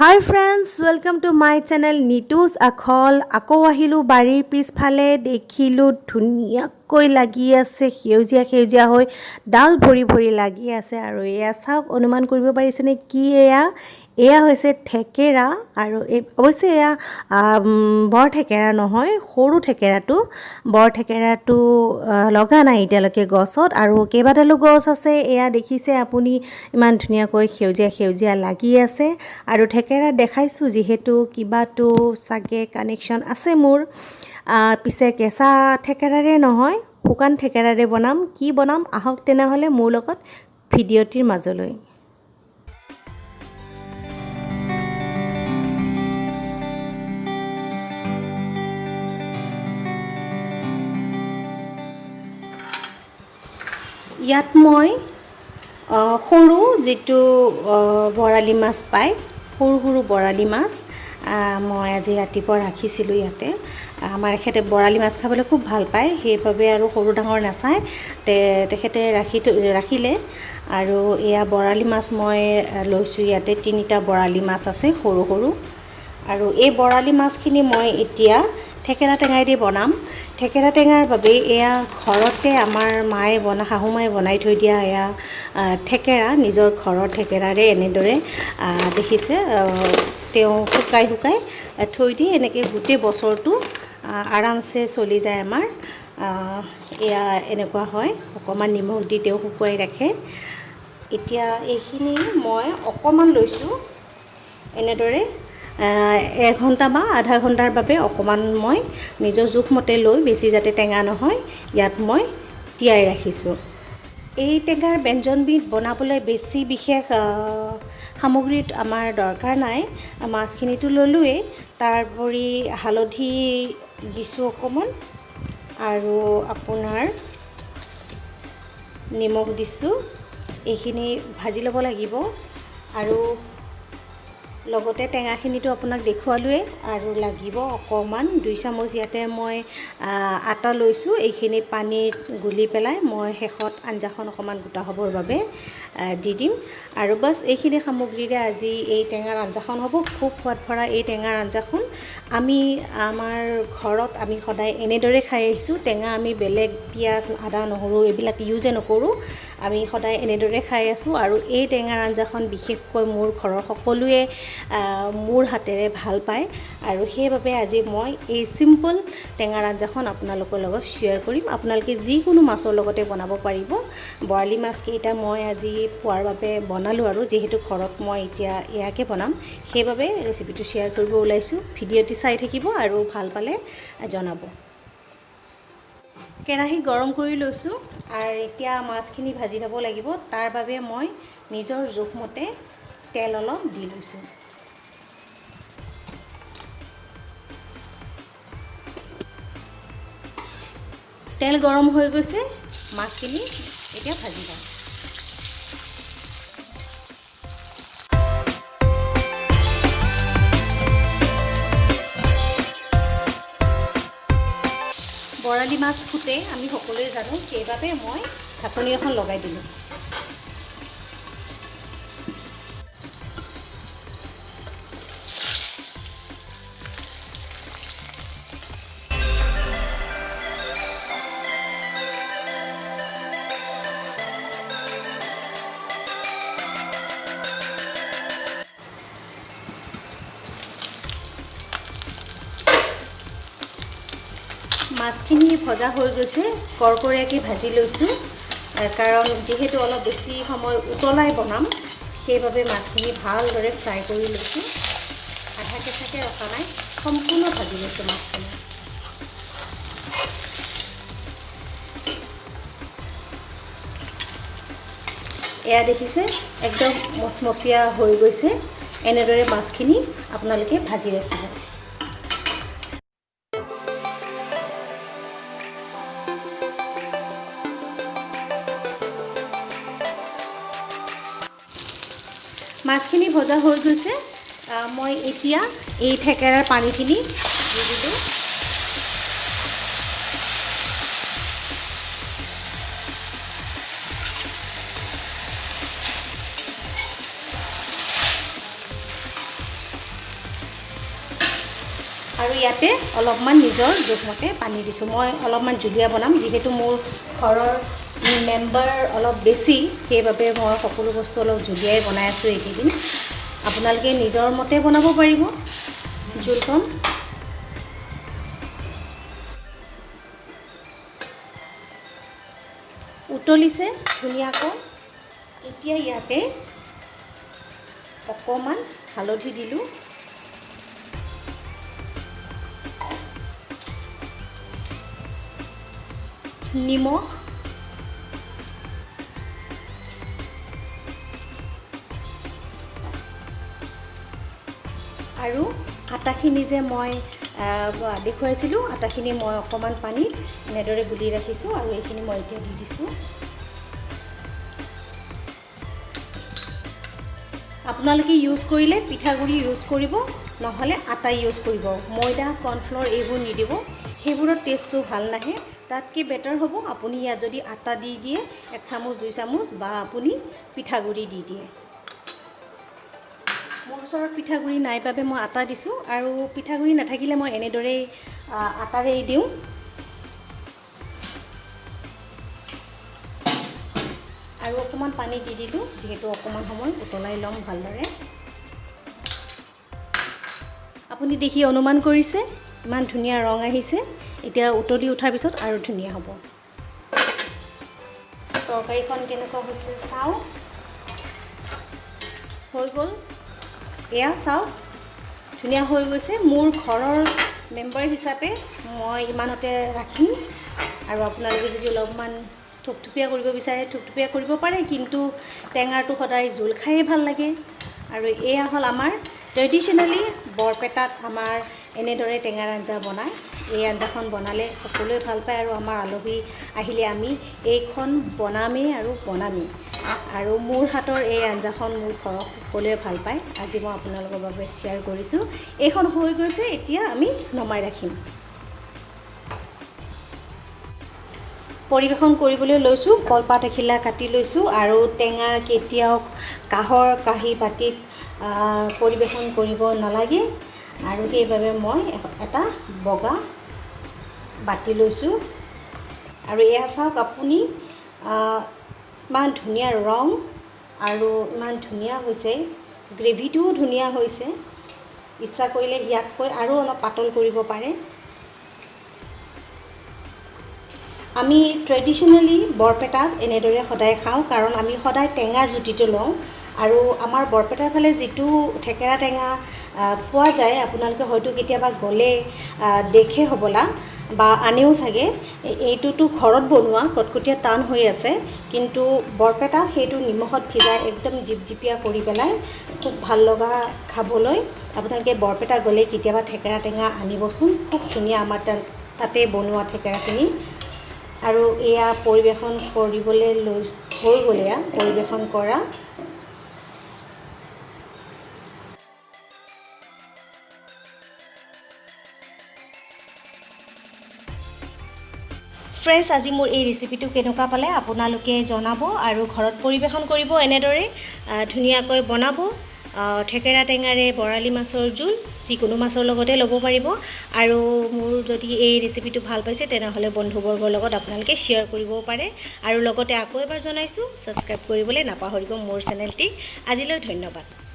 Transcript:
Hi friends, welcome to my channel Nitus Akhol. আকৌ আহিলো বাৰীৰ পিছফালে দেখিলো ধুনীয়াকৈ লাগি আছে সেউজীয়া সেউজীয়া হৈ ডাল ভৰি ভৰি লাগি আছে আৰু এয়া চাওক অনুমান কৰিব পাৰিছেনে কি এয়া হৈছে ঠেকেৰা আৰু অৱশ্যে এয়া বৰ ঠেকেৰা নহয় সৰু ঠেকেৰাটো বৰ ঠেকেৰাটো লগা নাই এতিয়ালৈকে গছত আৰু কেইবাডালো গছ আছে এয়া দেখিছে আপুনি ইমান ধুনীয়াকৈ সেউজীয়া সেউজীয়া লাগি আছে আৰু ঠেকেৰা দেখাইছোঁ যিহেতু কিবাটো চাগে কানেকশ্যন আছে মোৰ পিছে কেঁচা ঠেকেৰাৰে নহয় শুকান ঠেকেৰাৰে বনাম কি বনাম আহক তেনেহ'লে মোৰ লগত ভিডিঅ'টিৰ মাজলৈ ইয়াত মই সৰু যিটো বৰালি মাছ পায় সৰু সৰু বৰালি মাছ মই আজি ৰাতিপুৱা ৰাখিছিলোঁ ইয়াতে আমাৰ এখেতে বৰালি মাছ খাবলৈ খুব ভাল পায় সেইবাবে আৰু সৰু ডাঙৰ নাচায় তেখেতে ৰাখিলে আৰু এয়া বৰালি মাছ মই লৈছোঁ ইয়াতে 3টা বৰালি মাছ আছে সৰু সৰু আৰু এই বৰালি মাছখিনি মই এতিয়া ঠেকেৰা টেঙাই দি বনাম ঠেকেৰা টেঙাৰ বাবে এয়া ঘৰতে আমাৰ শাহু মায়ে বনাই থৈ দিয়া এয়া ঠেকেৰা নিজৰ ঘৰৰ ঠেকেৰাৰে এনেদৰে দেখিছে তেওঁ শুকাই থৈ দি এনেকৈ গোটেই বছৰটো আৰামছে চলি যায় আমাৰ এয়া এনেকুৱা হয় অকণমান নিমখ দি তেওঁ শুকুৱাই ৰাখে এতিয়া এইখিনি মই অকণমান লৈছোঁ এনেদৰে 1 ঘণ্টা বা আধা ঘণ্টাৰ বাবে অকণমান মই নিজৰ জোখমতে লৈ বেছি যাতে টেঙা নহয় ইয়াত মই তিয়াই ৰাখিছোঁ এই টেঙাৰ ব্যঞ্জনবিধ বনাবলৈ বেছি বিশেষ সামগ্ৰী আমাৰ দৰকাৰ নাই মাছখিনিতো ল'লোৱেই তাৰোপৰি হালধি দিছোঁ অকণমান আৰু আপোনাৰ নিমখ দিছোঁ এইখিনি ভাজি ল'ব লাগিব আৰু লগতে টেঙাখিনিটো আপোনাক দেখুৱালোৱে আৰু লাগিব অকণমান 2 চামুচ ইয়াতে মই আটা লৈছোঁ এইখিনি পানীত গুলি পেলাই মই শেষত আঞ্জাখন অকণমান গোটা হ'বৰ বাবে দি দিম আৰু বাছ এইখিনি সামগ্ৰীৰে আজি এই টেঙাৰ আঞ্জাখন হ'ব খুব সোৱাদ ভৰা এই টেঙাৰ আঞ্জাখন আমাৰ ঘৰত আমি সদায় এনেদৰে খাই আহিছোঁ টেঙা আমি বেলেগ পিঁয়াজ আদা নহৰু এইবিলাক ইউজে নকৰোঁ আমি সদায় এনেদৰে খাই আছোঁ আৰু এই টেঙাৰ আঞ্জাখন বিশেষকৈ মোৰ ঘৰৰ সকলোৱে মোৰ হাতেৰে ভাল পায় আৰু সেইবাবে আজি মই এই চিম্পল টেঙাৰ আঞ্জাখন আপোনালোকৰ লগত শ্বেয়াৰ কৰিম আপোনালোকে যিকোনো মাছৰ লগতে বনাব পাৰিব বৰালি মাছকেইটা মই আজি পোৱাৰ বাবে বনালোঁ আৰু যিহেতু ঘৰত মই এতিয়া এয়াকে বনাম সেইবাবে ৰেচিপিটো শ্বেয়াৰ কৰিব ওলাইছোঁ ভিডিঅ'টি চাই থাকিব আৰু ভাল পালে জনাব কেৰাহী গৰম কৰি লৈছোঁ আৰু এতিয়া মাছখিনি ভাজি ল'ব লাগিব তাৰ বাবে মই নিজৰ জোখমতে তেল অলপ দি লৈছোঁ তেল গৰম হৈ গৈছে মাছখিনি এতিয়া ভাজি লওঁ বৰালি মাছ ফুটে আমি সকলোৱে জানো সেইবাবে মই ঢাকনি এখন লগাই দিলোঁ মাছখিনি ভজা হৈ গৈছে কৰকৰীয়াকৈ ভাজি লৈছোঁ কাৰণ যিহেতু অলপ বেছি সময় উতলাই বনাম সেইবাবে মাছখিনি ভালদৰে ফ্ৰাই কৰি লৈছোঁ আধা কেঁচাকৈ ৰখা নাই সম্পূৰ্ণ ভাজি লৈছোঁ মাছখিনি এয়া দেখিছে একদম মচমচীয়া হৈ গৈছে এনেদৰে মাছখিনি আপোনালোকে ভাজি ৰাখিব মাছখিনি ভজা হৈ গৈছে মই এতিয়া এই ঠেকেৰাৰ পানীখিনি দি দিলোঁ আৰু ইয়াতে অলপমান নিজৰ জোখমতে পানী দিছোঁ। মই অলপমান জুলীয়া বনাম, যিহেতু মোৰ ঘৰৰ মেম্বাৰ অলপ বেছি, সেইবাবে মই সকলো বস্তু অলপ জুলীয়াই বনাই আছোঁ এইকেইদিন। আপোনালোকে নিজৰ মতে বনাব পাৰিব জোলকণ। উতলিছে ধুনীয়াকৈ। এতিয়া ইয়াতে অকণমান হালধি দিলোঁ, নিমখ, আৰু আটাখিনি যে মই দেখুৱাইছিলোঁ, আটাখিনি মই অকণমান পানীত এনেদৰে গুলি ৰাখিছোঁ আৰু এইখিনি মই এতিয়া দি দিছোঁ। আপোনালোকে ইউজ কৰিলে পিঠাগুড়ি ইউজ কৰিব, নহ'লে আটা ইউজ কৰিব। ময়দা, কৰ্ণফ্ল'ৰ এইবোৰ নিদিব, সেইবোৰৰ টেষ্টটো ভাল নাহে। তাতকৈ বেটাৰ হ'ব আপুনি ইয়াত যদি আটা দি দিয়ে 1 চামুচ 2 চামুচ, বা আপুনি পিঠাগুড়ি দি দিয়ে। মোৰ ওচৰত পিঠাগুড়ি নাই বাবে মই আটা দিছোঁ, আৰু পিঠাগুড়ি নাথাকিলে মই এনেদৰেই আটাৰেই দিওঁ। আৰু অকণমান পানী দি দিলোঁ, যিহেতু অকণমান সময় উতলাই ল'ম ভালদৰে। আপুনি দেখি অনুমান কৰিছে ইমান ধুনীয়া ৰং আহিছে। এতিয়া উতলি উঠাৰ পিছত আৰু ধুনীয়া হ'ব। তৰকাৰীখন কেনেকুৱা হৈছে চাওঁ। হৈ গ'ল, এয়া চাওক ধুনীয়া হৈ গৈছে। মোৰ ঘৰৰ মেম্বাৰ হিচাপে মই ইমানতে ৰাখিম, আৰু আপোনালোকে যদি অলপমান থুপথুপীয়া কৰিব বিচাৰে থুপথুপীয়া কৰিব পাৰে, কিন্তু টেঙাটো সদায় জোল খায়ে ভাল লাগে। আৰু এয়া হ'ল আমাৰ ট্ৰেডিশ্যনেলি বৰপেটাত আমাৰ এনেদৰে টেঙাৰ আঞ্জা বনায়। এই আঞ্জাখন বনালে সকলোৱে ভাল পায়, আৰু আমাৰ আলহী আহিলে আমি এইখন বনামেই আৰু বনামেই। আৰু মোৰ হাতৰ এই আঞ্জাখন মোৰ ঘৰত সকলোৱে ভাল পায়। আজি মই আপোনালোকৰ বাবে শ্বেয়াৰ কৰিছোঁ। এইখন হৈ গৈছে, এতিয়া আমি নমাই ৰাখিম। পৰিৱেশন কৰিবলৈ লৈছোঁ। কলপাত এখিলা কাটি লৈছোঁ, আৰু টেঙা কেতিয়াও কাঁহৰ কাঁহী বাতিত পৰিৱেশন কৰিব নালাগে, আৰু সেইবাবে মই এটা বগা বাতি লৈছোঁ। আৰু এয়া চাওক আপুনি, ইমান ধুনীয়া ৰং আৰু ইমান ধুনীয়া হৈছে, গ্ৰেভিটোও ধুনীয়া হৈছে। ইচ্ছা কৰিলে ইয়াতকৈ আৰু অলপ পাতল কৰিব পাৰে। আমি ট্ৰেডিশ্যনেলি বৰপেটাত এনেদৰে সদায় খাওঁ, কাৰণ আমি সদায় টেঙাৰ জুতিটো লওঁ। আৰু আমাৰ বৰপেটাৰ ফালে যিটো থেকেৰা টেঙা পোৱা যায়, আপোনালোকে হয়তো কেতিয়াবা গ'লে দেখে হ'বলা, বা আনেও চাগে। এইটোতো ঘৰত বনোৱা কটকটীয়া টান হৈ আছে, কিন্তু বৰপেটাত সেইটো নিমখত ভিজাই একদম জিপজিপীয়া কৰি পেলাই খুব ভাল লগা খাবলৈ। আপোনালোকে বৰপেটা গ'লে কেতিয়াবা থেকেৰা টেঙা আনিবচোন, খুব ধুনীয়া আমাৰ তাতে বনোৱা থেকেৰাখিনি। আৰু এয়া পৰিৱেশন কৰিবলৈ হৈ গ'ল, এয়া পৰিৱেশন কৰা। ফ্ৰেণ্ডছ, আজি মোৰ এই ৰেচিপিটো কেনেকুৱা পালে আপোনালোকে জনাব, আৰু ঘৰত পৰিৱেশন কৰিব এনেদৰে ধুনীয়াকৈ বনাব। থেকেৰা টেঙাৰে বৰালি মাছৰ জোল যিকোনো মাছৰ লগতে ল'ব পাৰিব। আৰু মোৰ যদি এই ৰেচিপিটো ভাল পাইছে, তেনেহ'লে বন্ধুবৰ্গৰ লগত আপোনালোকে শ্বেয়াৰ কৰিবও পাৰে। আৰু লগতে আকৌ এবাৰ জনাইছোঁ, ছাবস্ক্ৰাইব কৰিবলৈ নাপাহৰিব মোৰ চেনেলটি। আজিলৈ ধন্যবাদ।